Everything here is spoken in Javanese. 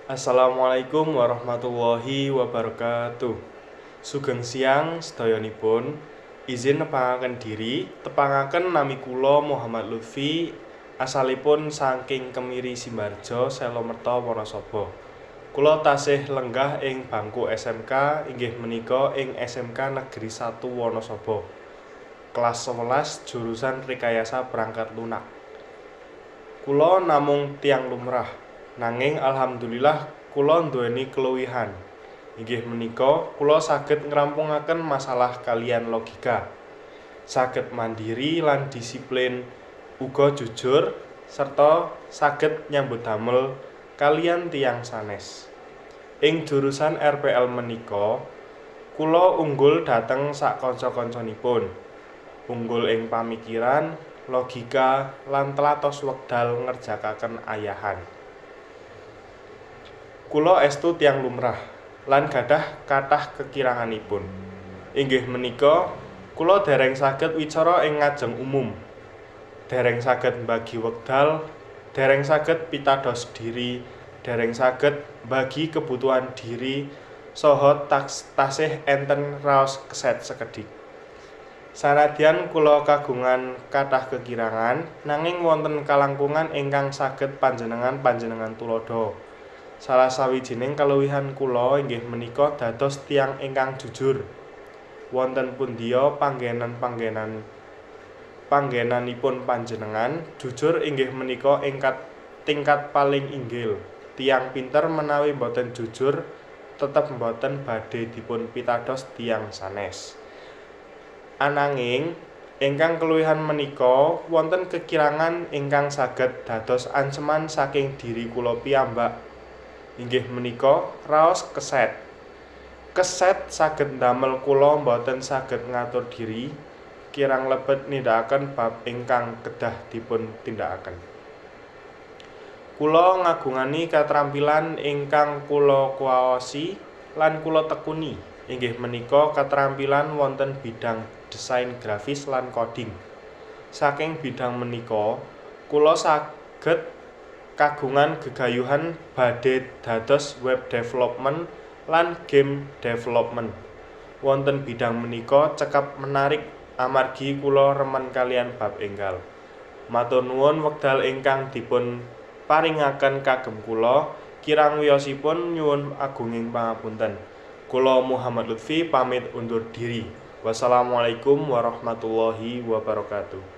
Assalamualaikum warahmatullahi wabarakatuh. Sugeng siang sedayanipun. Izin nepangaken diri, tepangaken nami kula Muhammad Lutfi, asalipun saking Kemiri Simarjo, Selomerta, Wonosobo. Kula tasih lenggah ing bangku SMK inggih menika ing SMK Negeri 1 Wonosobo. Kelas 11 jurusan Rekayasa Perangkat Lunak. Kula namung tiyang lumrah, nanging alhamdulillah kula nduweni keluwihan. Inggih menika kula saged ngrampungaken masalah kaliyan logika. Saged mandiri lan disiplin, uga jujur serta saged nyambut damel kaliyan tiyang sanes. Ing jurusan RPL menika, kula unggul dhateng sak kanca-kancanipun. Unggul ing pamikiran, logika, lan tlatos wekdal ngerjakaken ayahan. Kula estu tiyang lumrah lan gadah kathah kekiranganipun. Inggih menika, kula dereng saged wicara ing ngajeng umum. Dereng saged mbagi wekdal, dereng saged pitados diri, dereng saged mbagi kebutuhan diri, saha tasih enten raos keset sekedhik. Sanadyan kula kagungan kathah kekirangan, nanging wonten kalangkungan ingkang saged panjenengan tuladha. Salah sawijining kaluwihan kula inggih menika dados tiyang ingkang jujur. Wonten pundiya panggenanipun panjenengan, jujur inggih menika tingkat paling inggil. Tiyang pinter menawi boten jujur, tetep boten badhe dipun pitados tiyang sanes. Ananging ingkang keluwihan menika wonten kekirangan ingkang saged dados anceman saking diri kula piyambak. Inggih menika raos keset. Keset saged ndamel kula boten saged ngatur diri, kirang lebet nindakaken bab ingkang kedah dipun tindakaken. Kula ngagungani katrampilan ingkang kula kuwaosi lan kula tekuni. Inggih menika katrampilan wonten bidang desain grafis lan coding. Saking bidang menika, kula saged kagungan gegayuhan badhe dados web development lan game development. Wonten bidang menika cekap menarik amargi kula remen kaliyan bab enggal. Matur nuwun wekdal ingkang dipun paringaken kagem kula, kirang wiyosipun nyuwun agunging pangapunten. Kula Muhammad Lutfi pamit undur diri. Wassalamualaikum warahmatullahi wabarakatuh.